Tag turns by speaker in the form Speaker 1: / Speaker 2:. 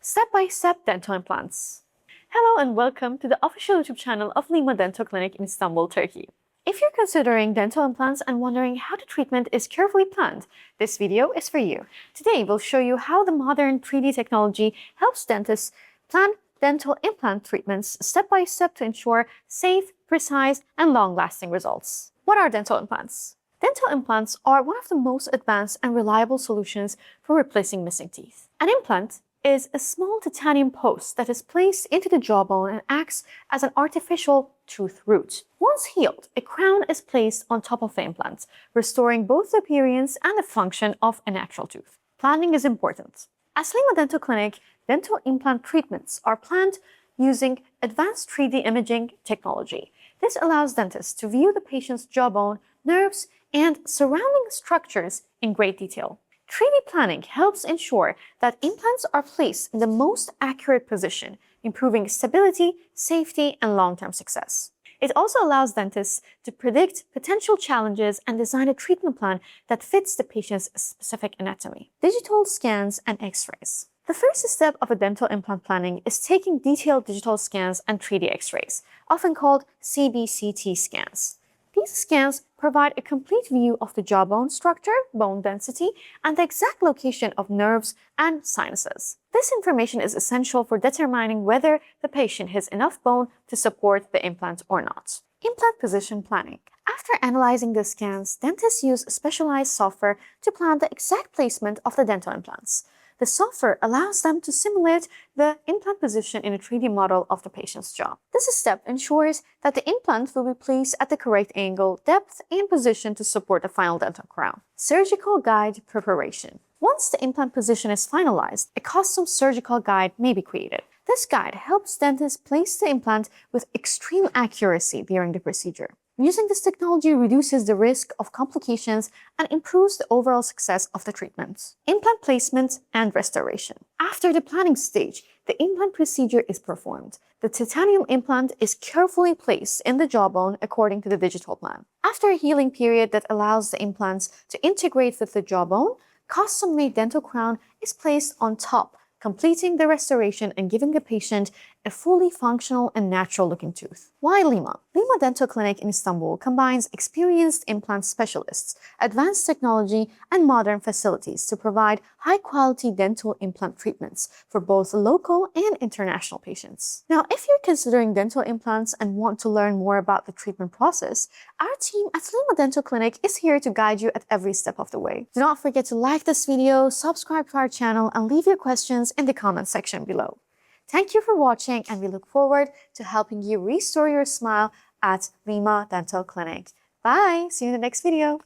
Speaker 1: Step-by-step dental implants. Hello and welcome to the official YouTube channel of Lema Dental Clinic in Istanbul, Turkey. If you're considering dental implants and wondering how the treatment is carefully planned, this video is for you. Today, we'll show you how the modern 3D technology helps dentists plan dental implant treatments step by step to ensure safe, precise, and long-lasting results. What are dental implants? Dental implants are one of the most advanced and reliable solutions for replacing missing teeth. An implant is a small titanium post that is placed into the jawbone and acts as an artificial tooth root. Once healed, a crown is placed on top of the implant, restoring both the appearance and the function of a natural tooth. Planning is important. At Lema Dental Clinic, dental implant treatments are planned using advanced 3D imaging technology. This allows dentists to view the patient's jawbone, nerves, and surrounding structures in great detail. 3D planning helps ensure that implants are placed in the most accurate position, improving stability, safety, and long-term success. It also allows dentists to predict potential challenges and design a treatment plan that fits the patient's specific anatomy. Digital scans and X-rays. The first step of a dental implant planning is taking detailed digital scans and 3D X-rays, often called CBCT scans. These scans provide a complete view of the jawbone structure, bone density, and the exact location of nerves and sinuses. This information is essential for determining whether the patient has enough bone to support the implant or not. Implant position planning. After analyzing the scans, dentists use specialized software to plan the exact placement of the dental implants. The software allows them to simulate the implant position in a 3D model of the patient's jaw. This step ensures that the implant will be placed at the correct angle, depth, and position to support the final dental crown. Surgical guide preparation. Once the implant position is finalized, a custom surgical guide may be created. This guide helps dentists place the implant with extreme accuracy during the procedure. Using this technology reduces the risk of complications and improves the overall success of the treatment. Implant placement and restoration. After the planning stage, the implant procedure is performed. The titanium implant is carefully placed in the jawbone according to the digital plan. After a healing period that allows the implants to integrate with the jawbone, custom-made dental crown is placed on top, completing the restoration and giving the patient a fully functional and natural-looking tooth. Why Lema? Lema Dental Clinic in Istanbul combines experienced implant specialists, advanced technology, and modern facilities to provide high-quality dental implant treatments for both local and international patients. Now, if you're considering dental implants and want to learn more about the treatment process, our team at Lema Dental Clinic is here to guide you at every step of the way. Do not forget to like this video, subscribe to our channel, and leave your questions in the comment section below. Thank you for watching, and we look forward to helping you restore your smile at Lema Dental Clinic. Bye! See you in the next video.